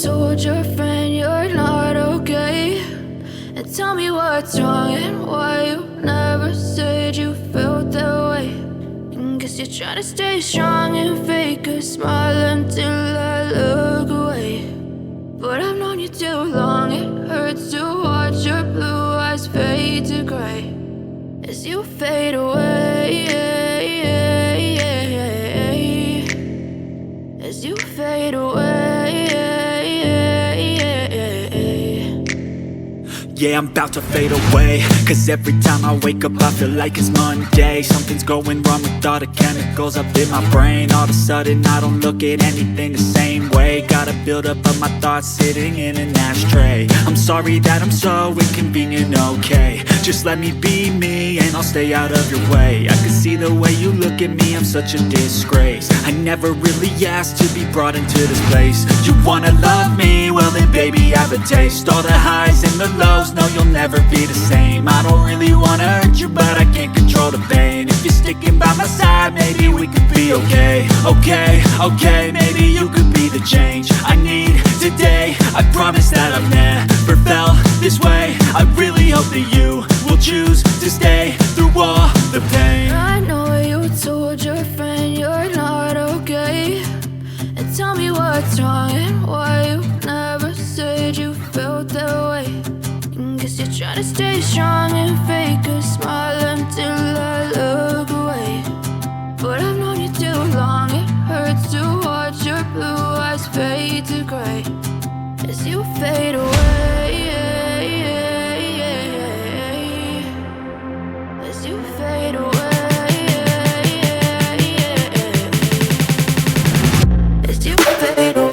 told your friend you're not okay, and tell me what's wrong and why you never said you felt that way. And guess you're trying to stay strong and fake a smile until I look away. But I've known you too long, it hurts to watch your blue eyes fade to gray as you fade away, as you fade away. Yeah, I'm about to fade away, cause every time I wake up I feel like it's Monday. Something's going wrong with all the chemicals up in my brain. All of a sudden I don't look at anything the same way. Gotta build up of my thoughts sitting in an ashtray. I'm sorry that I'm so inconvenient, okay. Just let me be me and I'll stay out of your way. I can see the way you look at me, I'm such a disgrace. I never really asked to be brought into this place. You wanna love me? Well then baby I have a taste. All the highs and the lows, no you'll never be the same. I don't really wanna hurt you but I can't control the pain. If you're sticking by my side maybe we could be okay. Okay, maybe you could be the change I need today. I promise that I've never felt this way. I really hope that you will choose to stay through all the pain. I know you told your friend you're not okay, and tell me what's wrong and why you never said you felt that way. And guess you're trying to stay strong and fake a smile until I look away. But I've known you too long, it hurts to watch your blue eyes fade to gray as you fade away, as you fade away, as you fade away.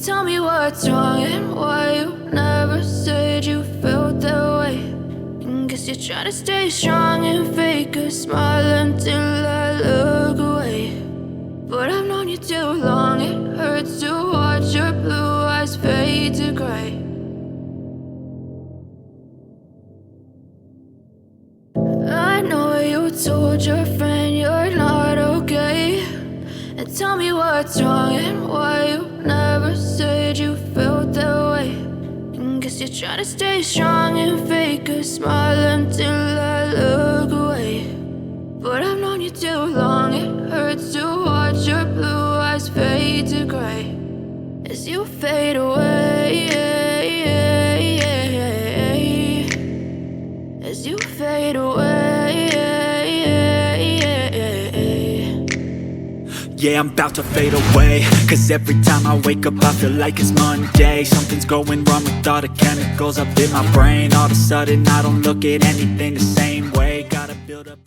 Tell me what's wrong and why you never said you felt that way. And guess you're trying to stay strong and fake a smile until I look away. But I've known you too long, it hurts to watch your blue eyes fade to gray. I know you told your friend you're not okay, and tell me what's wrong and why you never said you felt that way. And guess you're trying to stay strong and fake a smile until I look away. But I've known you too long, it hurts to watch your blue eyes fade to gray as you fade away, as you fade away. Yeah, I'm about to fade away, cause every time I wake up I feel like it's Monday. Something's going wrong with all the chemicals up in my brain. All of a sudden I don't look at anything the same way. Gotta build up